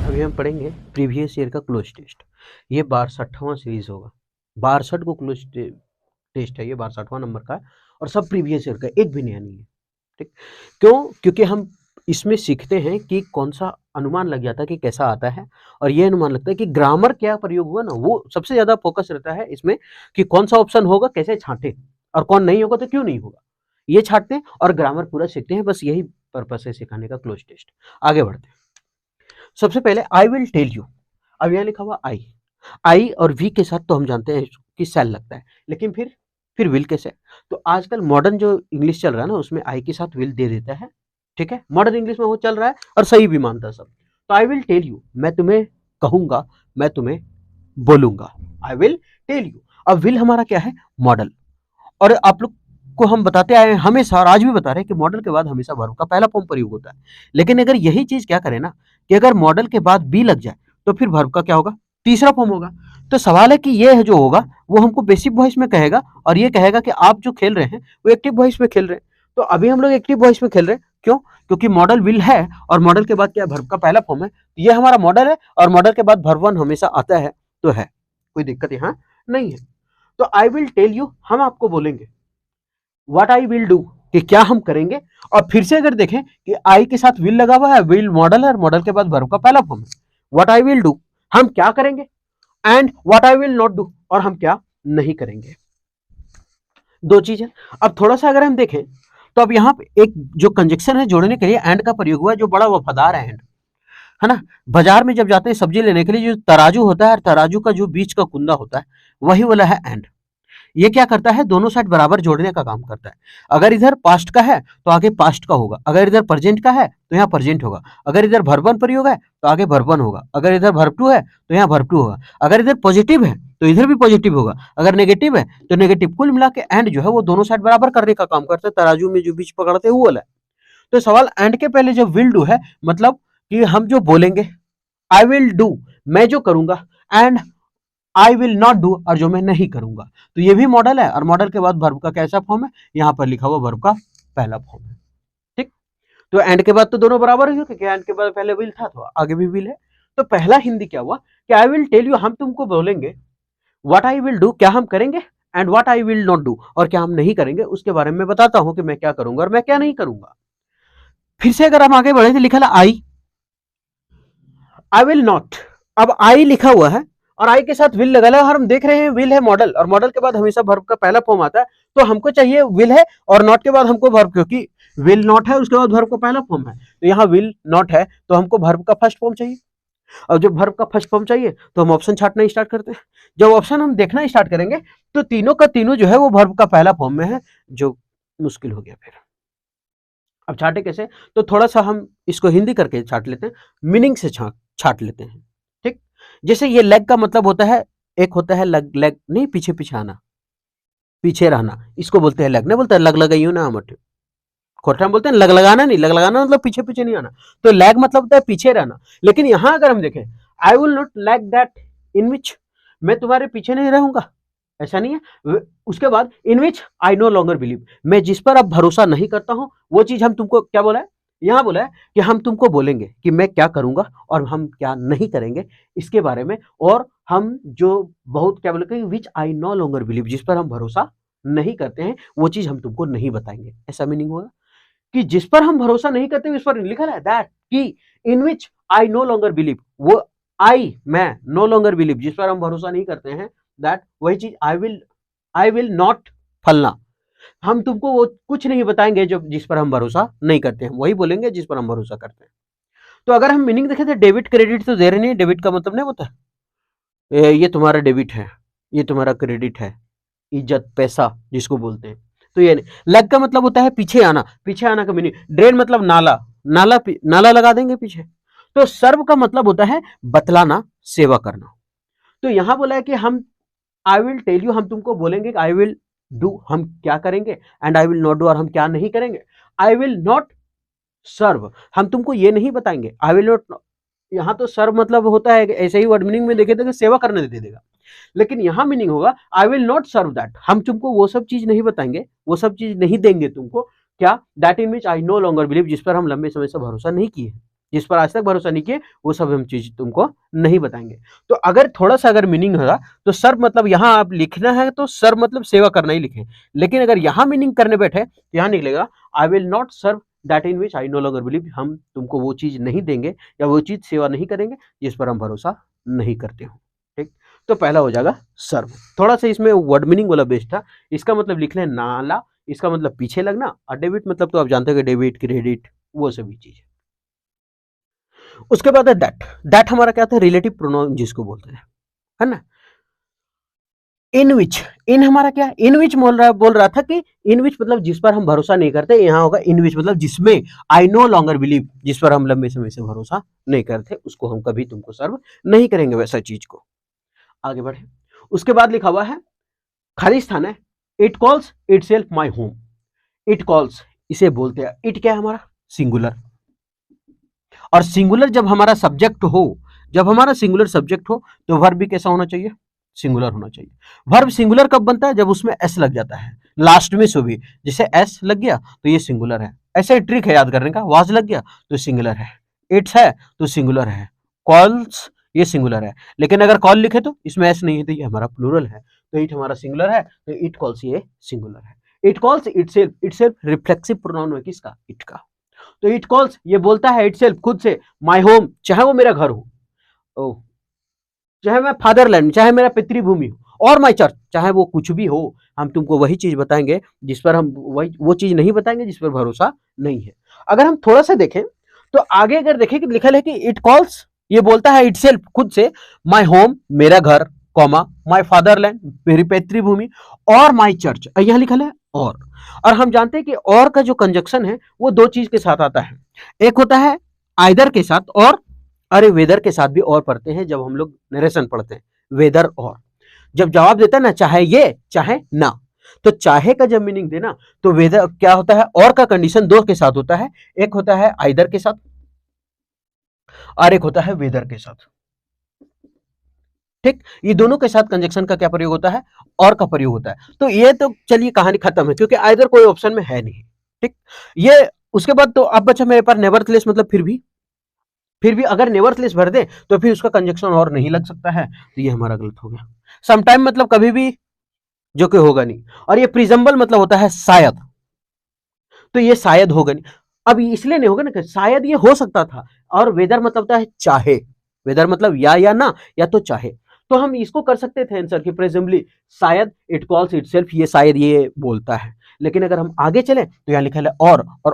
अभी हम पढ़ेंगे प्रीवियस ईयर का क्लोज टेस्ट। ये 62वां सीरीज होगा। 62 को क्लोज टेस्ट है, ये 62वां नंबर का है और सब प्रीवियस ईयर का, एक भी नया नहीं है। ठीक, क्यों? क्योंकि हम इसमें सीखते हैं कि कौन सा अनुमान लग जाता है कि कैसा आता है, और ये अनुमान लगता है कि ग्रामर क्या प्रयोग हुआ ना, वो सबसे ज्यादा फोकस रहता है इसमें कि कौन सा ऑप्शन होगा, कैसे छांटे, और कौन नहीं होगा तो क्यों नहीं होगा, ये छांटते हैं और ग्रामर पूरा सीखते हैं। बस यही पर्पस है सिखाने का क्लोज टेस्ट। आगे बढ़ते हैं। सबसे पहले आई विल टेल यू। अब यहाँ लिखा हुआ आई और वी के साथ तो हम जानते हैं कि सेल लगता है, लेकिन फिर विल कैसे? तो आजकल मॉडर्न जो इंग्लिश चल रहा है ना, उसमें आई के साथ विल दे देता है। ठीक है, मॉडर्न इंग्लिश में वो चल रहा है और सही भी मानता है सब। तो आई विल टेल यू, मैं तुम्हें कहूंगा, मैं तुम्हें बोलूंगा। I will tell you. अब विल हमारा क्या है? मॉडल। और आप लोग को हम बताते आए हैं हमेशा, और आज भी बता रहे हैं कि मॉडल के बाद हमेशा वर्ब का पहला फॉर्म प्रयोग होता है। लेकिन अगर यही चीज क्या करें ना, कि अगर मॉडल के बाद बी लग जाए तो फिर वर्ब का क्या होगा? तीसरा फॉर्म होगा। तो सवाल है कि ये जो होगा वो हमको बेसिक वॉइस में कहेगा, और ये कहेगा कि आप जो खेल रहे हैं वो एक्टिव वॉइस में खेल रहे हैं। तो अभी हम लोग एक्टिव वॉइस में खेल रहे हैं, क्यों? क्योंकि मॉडल विल है और मॉडल के बाद क्या? वर्ब का पहला फॉर्म है। ये हमारा मॉडल है और मॉडल के बाद वर्ब वन हमेशा आता है, तो है, कोई दिक्कत यहाँ नहीं है। तो आई विल टेल यू, हम आपको बोलेंगे। व्हाट आई विल डू, कि क्या हम करेंगे। और फिर से अगर देखें कि आई के साथ विल लगा हुआ है, विल मॉडल है और मॉडल के बाद वर्ब का पहला फॉर्म है। व्हाट आई विल डू, हम क्या करेंगे, and what I will not do, और हम क्या नहीं करेंगे। दो चीजें। अब थोड़ा सा अगर हम देखें तो अब यहाँ पे एक जो कंजक्शन है जोड़ने के लिए एंड का प्रयोग हुआ है, जो बड़ा वफादार है एंड, है ना। बाजार में जब जाते हैं सब्जी लेने के लिए, जो तराजू होता है, तराजू का जो बीच का कुंदा होता है, वही वाला है एंड। ये क्या करता है? दोनों साइड बराबर जोड़ने का काम करता है। अगर इधर पास्ट का है तो आगे पास्ट का होगा, अगर इधर प्रेजेंट का है तो यहाँ प्रेजेंट होगा, अगर इधर वर्ब वन प्रयोग है तो आगे वर्ब वन होगा, अगर इधर वर्ब टू है तो यहाँ वर्ब टू होगा, अगर इधर पॉजिटिव है तो इधर भी पॉजिटिव होगा, अगर नेगेटिव है तो नेगेटिव। कुल मिला के एंड जो है वो दोनों साइड बराबर करने का काम करता है, तराजू में जो बीच पकड़ते हैं वो वाला है। तो सवाल एंड के पहले जो विल डू है, मतलब कि हम जो बोलेंगे, आई विल डू, मैं जो करूंगा, and I will not do, और जो मैं नहीं करूंगा। तो ये भी मॉडल है और मॉडल के बाद वर्ब का कैसा फॉर्म है? यहाँ पर लिखा हुआ वर्ब का पहला फॉर्म है। ठीक, तो एंड के बाद तो दोनों बराबर ही, क्योंकि एंड के बाद पहले विल था तो आगे भी विल है। तो पहला हिंदी क्या हुआ कि आई विल टेल यू, हम तुमको बोलेंगे। व्हाट आई विल डू, क्या हम करेंगे, and what I will not do, और क्या हम नहीं करेंगे, उसके बारे में बताता हूं कि मैं क्या करूंगा और मैं क्या नहीं करूंगा। फिर से अगर हम आगे बढ़े तो लिखा है आई विल नॉट। अब आई लिखा हुआ है और आई के साथ विल लगा है, और हम देख रहे हैं विल है मॉडल, और मॉडल के बाद हमेशा वर्ब का पहला फॉर्म आता है। तो हमको चाहिए विल है और नॉट के बाद हमको वर्ब, क्योंकि विल नॉट है उसके बाद वर्ब का पहला फॉर्म है, तो यहाँ विल नॉट है तो हमको वर्ब का फर्स्ट फॉर्म चाहिए। और जब वर्ब का फर्स्ट फॉर्म चाहिए तो हम ऑप्शन छाटना स्टार्ट करते हैं। जब ऑप्शन हम देखना स्टार्ट करेंगे तो तीनों का तीनों जो है वो वर्ब का पहला फॉर्म में है, जो मुश्किल हो गया। फिर अब छाटे कैसे? तो थोड़ा सा हम इसको हिंदी करके छाट लेते हैं, मीनिंग से छाट लेते हैं। ठीक, जैसे ये लेग का मतलब होता है, एक होता है लग, लेग नहीं, पीछे पीछे आना, पीछे रहना, इसको बोलते हैं लेग। नहीं बोलते लग लगाइयो ना मत, खोटा में बोलते हैं लग लगाना, नहीं, लग लगाना मतलब पीछे पीछे नहीं आना। तो लेग मतलब होता है पीछे रहना। लेकिन यहां अगर हम देखें, I will not lag that in which, मैं तुम्हारे पीछे नहीं रहूंगा, ऐसा नहीं है। उसके बाद इन which I no longer believe, मैं जिस पर अब भरोसा नहीं करता हूं वो चीज हम तुमको क्या बोला है? यहां बोला है कि हम तुमको बोलेंगे कि मैं क्या करूंगा और हम क्या नहीं करेंगे इसके बारे में। और हम जो बहुत क्या बोले, विच आई नो लॉन्गर बिलीव, जिस पर हम भरोसा नहीं करते हैं वो चीज हम तुमको नहीं बताएंगे, ऐसा मीनिंग होगा। कि जिस पर हम भरोसा नहीं करते, इस पर लिखा है दैट, कि इन which I no longer believe, वो आई, मैं, नो लॉन्गर बिलीव, जिस पर हम भरोसा नहीं करते हैं, दैट वही चीज आई विल नॉट फलना, हम तुमको वो कुछ नहीं बताएंगे जो जिस पर हम भरोसा नहीं करते हैं, वही बोलेंगे जिस पर हम भरोसा करते हैं। तो अगर हम मीनिंग देखें तो डेबिट क्रेडिट तो दे रहे नहीं, डेबिट का मतलब नहीं होता ये तुम्हारा डेबिट है, ये तुम्हारा क्रेडिट है, इज्जत पैसा जिसको बोलते हैं। तो ये नहीं। लग का मतलब होता है पीछे आना, पीछे आना का मीनिंग, ड्रेन मतलब नाला, नाला लगा देंगे पीछे। तो सर्व का मतलब होता है बतलाना, सेवा करना। तो यहां बोला है कि हम आई विल टेल यू, हम तुमको बोलेंगे आई विल डू, हम क्या करेंगे, and I will not do, और हम क्या नहीं करेंगे। आई विल नॉट सर्व, हम तुमको ये नहीं बताएंगे। आई विल नॉट, यहाँ तो सर्व मतलब होता है ऐसे ही वर्ड मीनिंग में देखे तो सेवा करने दे देगा, लेकिन यहां मीनिंग होगा I will not serve that, हम तुमको वो सब चीज नहीं बताएंगे, वो सब चीज नहीं देंगे तुमको, क्या? That in which I no longer believe, जिस पर हम लंबे समय से भरोसा नहीं किए। जिस पर आज तक भरोसा नहीं किए वो सब हम चीज तुमको नहीं बताएंगे। तो अगर थोड़ा सा अगर मीनिंग होगा तो सर्व मतलब यहां आप लिखना है तो सर्व मतलब सेवा करना ही लिखे, लेकिन अगर यहां मीनिंग करने बैठे तो यहां निकलेगा I will not serve that in which I no longer believe, हम तुमको वो चीज नहीं देंगे या वो चीज सेवा नहीं करेंगे जिस पर हम भरोसा नहीं करते हो। ठीक, तो पहला हो जाएगा सर्व। थोड़ा सा इसमें वर्ड मीनिंग वाला बेस्ट था, इसका मतलब लिख लें नाला, इसका मतलब पीछे लगना, और डेबिट मतलब तो आप जानते हो कि डेबिट क्रेडिट वो सभी चीज। उसके बाद है दैट। दैट हमारा क्या था, रिलेटिव प्रोनाउन जिसको बोलते हैं, है ना। इन विच, इन हमारा क्या, इन विच बोल रहा था कि इन विच मतलब जिस पर हम भरोसा नहीं करते, यहां होगा इन विच मतलब जिसमें आई नो लॉन्गर बिलीव, जिस पर हम लंबे समय से भरोसा नहीं करते उसको हम कभी तुमको सर्व नहीं करेंगे वैसा चीज को। आगे बढ़े, उसके बाद लिखा हुआ है खाली स्थान है, it calls it self my home. It calls इसे बोलते हैं, इट क्या है हमारा सिंगुलर, और सिंगुलर जब हमारा सब्जेक्ट हो, जब हमारा सिंगुलर सब्जेक्ट हो तो वर्ब भी कैसा होना चाहिए, सिंगुलर होना चाहिए। वर्ब सिंगुलर कब बनता है, जब उसमें एस लग जाता है लास्ट में, सो भी जैसे एस लग गया तो ये सिंगुलर है। ऐसे ट्रिक है याद करने का, वाज लग गया तो सिंगुलर है, इट्स है तो सिंगुलर है, कॉल्स ये सिंगुलर है, लेकिन अगर कॉल लिखे तो इसमें एस नहीं है तो ये हमारा प्लूरल है, तो इट हमारा सिंगुलर है तो इट कॉल्स ये सिंगुलर है। It calls itself, itself reflexive pronoun है किसका, इट का। तो इट कॉल्स ये बोलता है इटसेल्फ खुद से, माय होम चाहे वो मेरा घर हो, ओ चाहे मैं फादरलैंड चाहे मेरा पितृभूमि हो, और माय चर्च चाहे वो कुछ भी हो, हम तुमको वही चीज बताएंगे जिस पर हम वही वो चीज नहीं बताएंगे जिस पर भरोसा नहीं है। अगर हम थोड़ा सा देखें तो आगे अगर देखें कि लिखा है कि इट कॉल्स ये बोलता है इटसेल्फ खुद से, माय होम मेरा घर, कॉमा माय फादरलैंड मेरी पैतृभूमि, और माय चर्च यहां लिखा है और हम जानते हैं कि और का जो कंजक्शन है वो दो चीज के साथ आता है, एक होता है आइदर के साथ, और अरे वेदर के साथ भी और पढ़ते हैं जब हम लोग नरेशन पढ़ते हैं, वेदर और जब जवाब देता है ना चाहे ये चाहे ना, तो चाहे का जब मीनिंग देना तो वेदर क्या होता है, और का कंडीशन दो के साथ होता है, एक होता है आइदर के साथ और एक होता है वेदर के साथ। ठीक, ये दोनों के साथ कंजक्शन का क्या प्रयोग होता है, और का प्रयोग होता है। तो ये तो चलिए कहानी खत्म है क्योंकि आइदर कोई ऑप्शन में है नहीं। ठीक, ये उसके बाद तो अब बचा मेरे पास नेवरथलेस मतलब फिर भी अगर नेवरथलेस भर दे तो फिर उसका कंजक्शन और नहीं लग सकता है, तो ये हमारा गलत हो गया। समटाइम मतलब कभी भी, जो कि होगा नहीं, और ये प्रिजम्बल मतलब होता है शायद, तो ये शायद होगा नहीं। अब इसलिए नहीं होगा ना कि शायद ये हो सकता था, और वेदर मतलब होता है चाहे, वेदर मतलब या ना, या तो चाहे, तो हम इसको कर सकते थे आंसर की प्रेजेंटली शायद इट कॉल्स इटसेल्फ, ये शायद ये बोलता है। लेकिन अगर हम आगे चले तो यहाँ लिखा है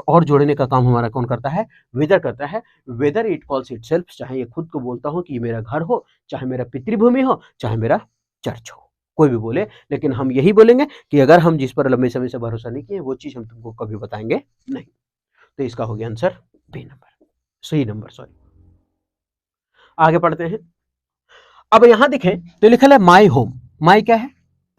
और जोड़ने का काम हमारा कौन करता है, वेदर करता है। वेदर इट कॉल्स इटसेल्फ, चाहे ये खुद को बोलता हो कि ये मेरा घर हो, चाहे मेरा पितृभूमि हो, चाहे मेरा चर्च हो, कोई भी बोले, लेकिन हम यही बोलेंगे कि अगर हम जिस पर लंबे समय से भरोसा नहीं किए वो चीज हम तुमको कभी बताएंगे नहीं। तो इसका हो गया आंसर बी नंबर, सही नंबर, सॉरी। आगे पढ़ते हैं। अब यहां देखें तो लिखा है माई होम, माई क्या है,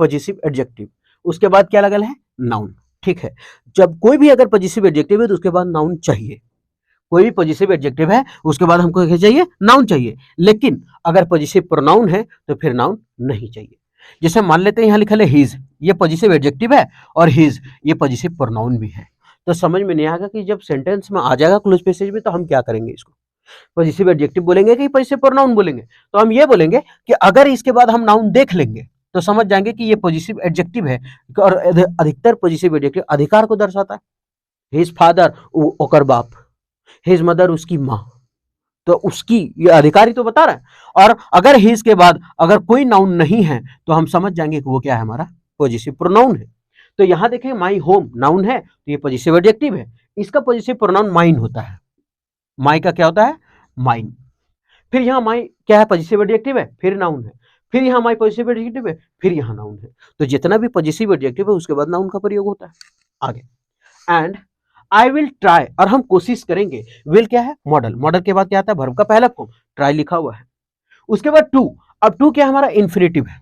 पॉजिटिव एडजेक्टिव, उसके बाद क्या लगल है, नाउन। ठीक है, जब कोई भी अगर पॉजिटिव एडजेक्टिव है तो उसके बाद नाउन चाहिए, कोई भी पॉजिटिव एडजेक्टिव है उसके बाद हमको क्या चाहिए, नाउन चाहिए। लेकिन अगर पॉजिटिव प्रोनाउन है तो फिर नाउन नहीं चाहिए। जैसे मान लेते हैं यहाँ लिखा है हिज, ये पॉजिटिव एडजेक्टिव है, और हिज ये पॉजिटिव प्रोनाउन भी है, तो समझ में नहीं आएगा कि जब सेंटेंस में आ जाएगा क्लोज पैसेज में तो हम क्या करेंगे, इसको पॉजिटिव एडजेक्टिव बोलेंगे कि पॉजिटिव प्रोनाउन बोलेंगे। तो हम ये बोलेंगे कि अगर इसके बाद हम नाउन देख लेंगे तो समझ जाएंगे कि ये पॉजिटिव एडजेक्टिव है, और अधिकतर पॉजिटिव एडजेक्टिव अधिकार को दर्शाता है। हिज फादर ओकर बाप, हिज मदर उसकी माँ, तो उसकी ये अधिकारी तो बता रहा है। और अगर हिज के बाद अगर कोई नाउन नहीं है तो हम समझ जाएंगे कि वो क्या है, हमारा पॉजिटिव प्रोनाउन है। तो यहां देखें माई होम नाउन है तो ये पॉजिटिव एडजेक्टिव है, इसका पॉजिटिव प्रोनाउन माइन होता है, माई का क्या होता है, माइन। फिर यहाँ माई क्या है, पॉजिटिव एडजेक्टिव है, फिर नाउन है, फिर यहाँ माई पॉजिटिव एडजेक्टिव है, फिर यहाँ नाउन है। तो जितना भी पॉजिटिव एडजेक्टिव है उसके बाद नाउन का प्रयोग होता है। आगे, एंड आई विल ट्राई, और हम कोशिश करेंगे। विल क्या है, मॉडल, मॉडल के बाद क्या आता है, वर्ब का पहला फॉर्म, ट्राई लिखा हुआ है। उसके बाद टू, अब टू क्या हमारा इन्फिनेटिव है,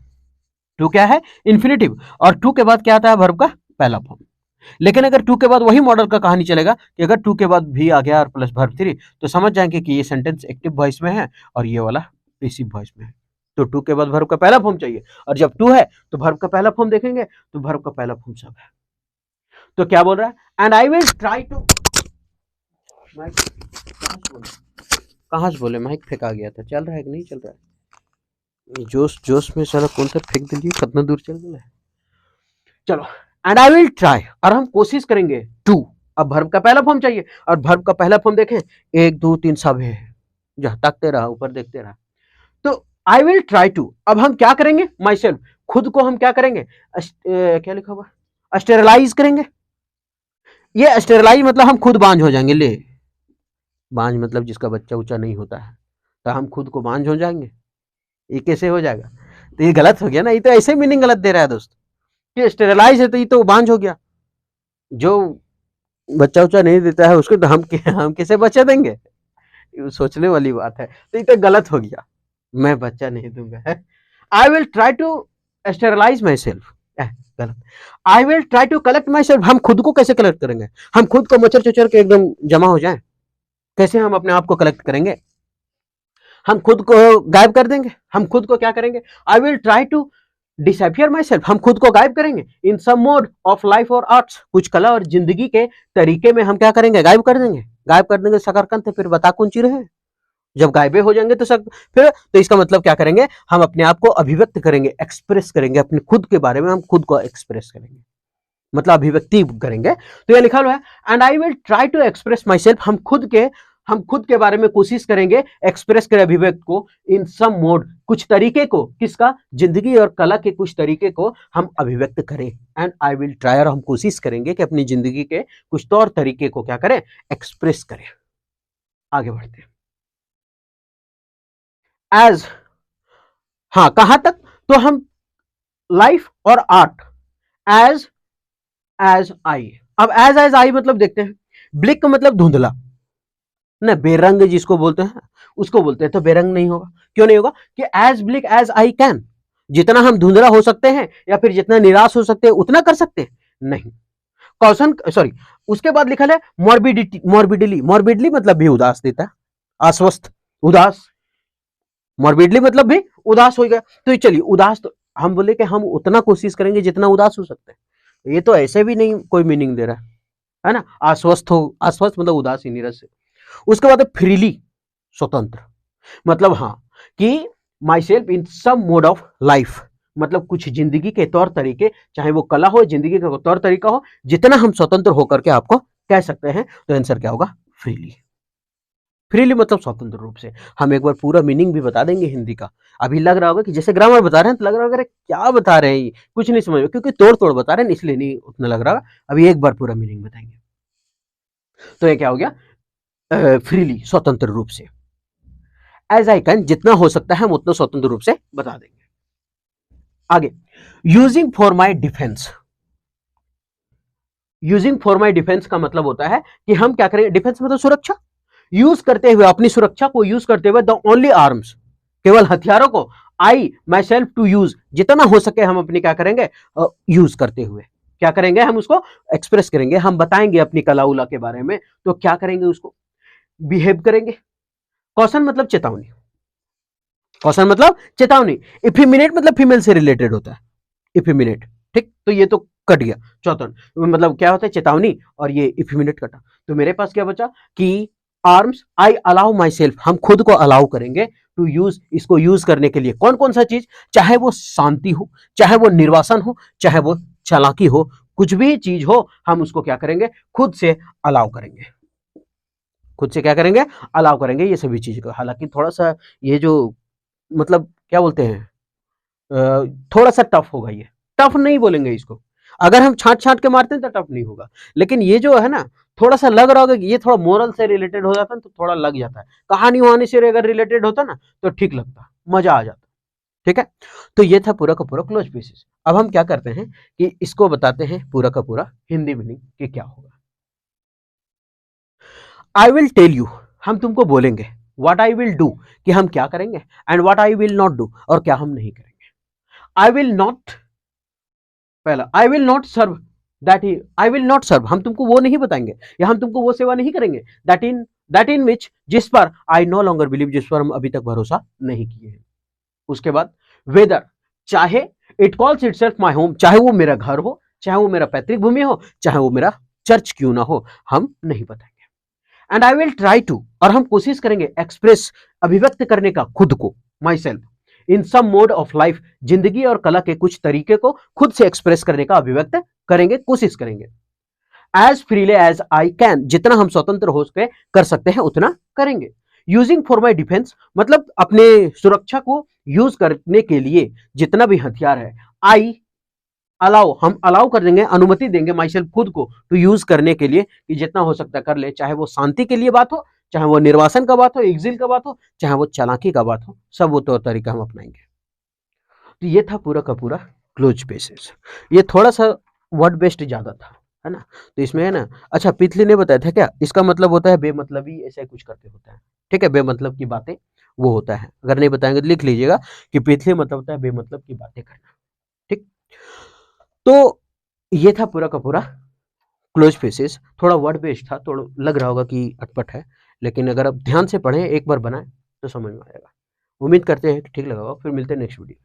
टू क्या है, इन्फिनेटिव, और टू के बाद क्या आता है, वर्ब का पहला फॉर्म। लेकिन अगर टू के बाद वही मॉडल का कहानी चलेगा कि अगर टू के बाद भी आ गया और प्लस वर्ब थ्री, तो समझ जाएंगे कि ये सेंटेंस एक्टिव वॉइस में है और ये वाला पैसिव वॉइस में है। तो टू के बाद वर्ब का पहला फॉर्म चाहिए, और जब टू है तो वर्ब का पहला फॉर्म देखेंगे तो वर्ब का पहला फॉर्म सब है। तो क्या बोल रहा है, and I will try to, कहाँ से बोले, माइक फेंका गया था, चल रहा है कि नहीं चल रहा है? जोश जोश में साला कौन सा फेंक दिलिए, कितना दूर चल गया है। चलो, एंड आई विल ट्राई, और हम कोशिश करेंगे टू। अब वर्ब का पहला फॉर्म चाहिए, और वर्ब का पहला फॉर्म देखें, 1 2 3 सब है, जहां तकते रहा, ऊपर देखते रहा। तो आई विल ट्राई टू, अब हम क्या करेंगे, माई सेल्फ, खुद को हम क्या करेंगे, क्या लिखा हुआ, स्टेरलाइज करेंगे। ये स्टेरलाइज मतलब हम खुद बांझ हो जाएंगे। ले, बांझ मतलब जिसका बच्चा उच्चा नहीं होता है, तो हम खुद को बांझ हो जाएंगे। ये कैसे हो जाएगा? तो ये गलत हो गया ना, ये तो ऐसे मीनिंग गलत दे रहा है दोस्त। ये स्टेरलाइज है तो ये तो बांझ हो गया। जो बच्चा उच्चा नहीं देता है उसको तो हम कैसे बच्चा देंगे? ये सोचने वाली बात है। तो ये तो गलत हो गया, मैं बच्चा नहीं दूंगा। I will try to sterilise myself, गलत। I will try to collect myself, हम खुद को कैसे कलेक्ट करेंगे? हम खुद को मचर चचर के एकदम जमा हो जाए, कैसे हम अपने आप को कलेक्ट करेंगे? हम खुद को गायब कर देंगे। हम खुद को क्या करेंगे? I will try to disappear myself, हम खुद को गायब करेंगे। In some mode of life और आर्ट्स, कुछ कला और जिंदगी के तरीके में हम क्या करेंगे? गायब कर देंगे। गायब कर देंगे शकरकंद, फिर बता कौन ची रहे। जब गायबे हो जाएंगे तो फिर तो इसका मतलब क्या करेंगे? हम अपने आप को अभिव्यक्त करेंगे, एक्सप्रेस करेंगे, अपने खुद के बारे में हम खुद को एक्सप्रेस करेंगे, मतलब अभिव्यक्ति करेंगे। तो ये लिखा हुआ है, and I will try to express myself, हम खुद के बारे में कोशिश करेंगे एक्सप्रेस करें, अभिव्यक्त को, इन सम मोड, कुछ तरीके को, किसका? जिंदगी और कला के कुछ तरीके को हम अभिव्यक्त करें। एंड आई विल ट्राई, और हम कोशिश करेंगे कि अपनी जिंदगी के कुछ तौर तरीके को क्या करें? एक्सप्रेस करें। आगे बढ़ते हैं। एज, हाँ कहां तक? तो हम लाइफ और आर्ट, एज आई। अब एज आई मतलब देखते हैं, ब्लिक का मतलब धुंधला ना, बेरंग जिसको बोलते हैं उसको बोलते हैं, तो बेरंग नहीं होगा। क्यों नहीं होगा? कि as bleak as I can, जितना हम धुंधला हो सकते हैं या फिर जितना निराश हो सकते हैं उतना कर सकते हैं, नहीं। कॉशन, सॉरी, उसके बाद लिखा है मॉर्बिडिटी, मॉर्बिडली मतलब भी उदास देता है, अस्वस्थ, उदास। मॉर्बिडली मतलब भी उदास हो गया। तो चलिए उदास, तो हम बोले कि हम उतना कोशिश करेंगे जितना उदास हो सकते हैं, ये तो ऐसे भी नहीं कोई मीनिंग दे रहा है ना। आश्वस्त हो, आश्वस्त मतलब उदास ही, नीरस से। उसके बाद फ्रीली, स्वतंत्र, मतलब हाँ कि myself in some mode of life, मतलब कुछ जिंदगी के तौर तरीके, चाहे वो कला हो, जिंदगी का तौर तरीका हो, जितना हम स्वतंत्र होकर के आपको कह सकते हैं। तो आंसर क्या होगा? फ्रीली। फ्रीली मतलब स्वतंत्र रूप से। हम एक बार पूरा मीनिंग भी बता देंगे हिंदी का। अभी लग रहा होगा कि जैसे ग्रामर बता रहे हैं तो लग रहा होगा क्या बता रहे हैं, कुछ नहीं समझ में, क्योंकि तोड़ तोड़ बता रहे हैं इसलिए नहीं उतना लग रहा। अभी एक बार पूरा मीनिंग बताएंगे। तो ये क्या हो गया? फ्रीली, स्वतंत्र रूप से। एज आई कैन, जितना हो सकता है हम उतना स्वतंत्र रूप से बता देंगे। आगे, using for my defence. Using for my defence का मतलब होता है कि हम क्या करेंगे? डिफेंस मतलब सुरक्षा, यूज करते हुए, अपनी सुरक्षा को यूज करते हुए, द ओनली आर्म्स, केवल हथियारों को, आई माई सेल्फ टू यूज, जितना हो सके हम अपनी क्या करेंगे? यूज करते हुए क्या करेंगे? हम उसको एक्सप्रेस करेंगे, हम बताएंगे अपनी कला उला के बारे में। तो क्या करेंगे? उसको बिहेव करेंगे। कॉशन मतलब चेतावनी, कॉशन मतलब चेतावनी। इफिमिनेट मतलब फीमेल से रिलेटेड होता है, इफिमिनेट, ठीक। तो ये तो कट गया, चौथन मतलब क्या होता है? चेतावनी, और ये इफिमिनेट कटा। तो मेरे पास क्या बचा कि arms, I allow my self, हम खुद को अलाउ करेंगे टू यूज, इसको यूज करने के लिए कौन कौन सा चीज, चाहे वो शांति हो, चाहे वो निर्वासन हो, चाहे वो चालाकी हो, कुछ भी चीज हो, हम उसको क्या करेंगे? खुद से अलाउ करेंगे। खुद से क्या करेंगे? अलाउ करेंगे ये सभी चीज को। हालांकि थोड़ा सा ये जो मतलब क्या बोलते हैं, थोड़ा सा टफ होगा, ये टफ नहीं बोलेंगे इसको। अगर हम छांट छांट के मारते हैं तो टफ नहीं होगा, लेकिन ये जो है ना, थोड़ा सा लग रहा होगा कि ये थोड़ा मोरल से रिलेटेड हो जाता है तो थोड़ा लग जाता है। कहानी वहानी से अगर रिलेटेड होता ना तो ठीक लगता, मजा आ जाता। ठीक है, तो ये था पूरा का पूरा क्लोज पीसेस। अब हम क्या करते हैं कि इसको बताते हैं पूरा का पूरा हिंदी मीनिंग कि क्या होगा। आई विल टेल यू, हम तुमको बोलेंगे। व्हाट आई विल डू, कि हम क्या करेंगे। And what I will not do, और क्या हम नहीं करेंगे। आई विल नॉट, पहला I will not serve, that ही, आई विल नॉट सर्व, हम तुमको वो नहीं बताएंगे या हम तुमको वो सेवा नहीं करेंगे, दैट इन विच, जिस पर आई नो लॉन्गर बिलीव, जिस पर हम अभी तक भरोसा नहीं किए हैं। उसके बाद वेदर, चाहे, it calls itself my home, चाहे वो मेरा घर हो, चाहे वो मेरा पैतृक भूमि हो, चाहे वो मेरा चर्च क्यों ना हो, हम नहीं बताएंगे। And I will try to, और हम कोशिश करेंगे एक्सप्रेस, अभिव्यक्त करने का खुद को, myself in some mode of life, जिंदगी और कला के कुछ तरीके को खुद से एक्सप्रेस करने का अभिव्यक्त करेंगे, कोशिश करेंगे। As freely as I can, जितना हम स्वतंत्र हो सके कर सकते हैं उतना करेंगे। यूजिंग फॉर माई डिफेंस, मतलब अपने सुरक्षा को यूज करने के लिए जितना भी हथियार है, आई अलाउ, हम अलाउ कर देंगे, अनुमति देंगे माई सेल्फ, खुद को, टू यूज करने के लिए, कि जितना हो सकता है कर ले, चाहे वो शांति के लिए बात हो, चाहे वो निर्वासन का बात हो, एग्जिल का बात हो, चाहे वो चालाकी का बात हो, सब वो तौर तरीका हम अपनाएंगे। तो ये था पूरा का पूरा क्लोज स्पेसेस। ये थोड़ा सा वर्ड बेस्ड ज्यादा था, है ना। तो इसमें है ना, अच्छा पिछले ने बताया था क्या, इसका मतलब होता है बेमतलबी, ऐसा कुछ करते होता है, ठीक है, बेमतलब की बातें वो होता है। अगर नहीं बताएंगे तो लिख लीजिएगा कि पिछले मतलब होता है बेमतलब की बातें करना, ठीक। तो ये था पूरा का पूरा क्लोज फेसेस। थोड़ा वर्ड बेस्ड था, थोड़ा लग रहा होगा कि अटपट है, लेकिन अगर आप ध्यान से पढ़ें, एक बार बनाएं तो समझ में आएगा। उम्मीद करते हैं कि ठीक लगा होगा। फिर मिलते हैं नेक्स्ट वीडियो।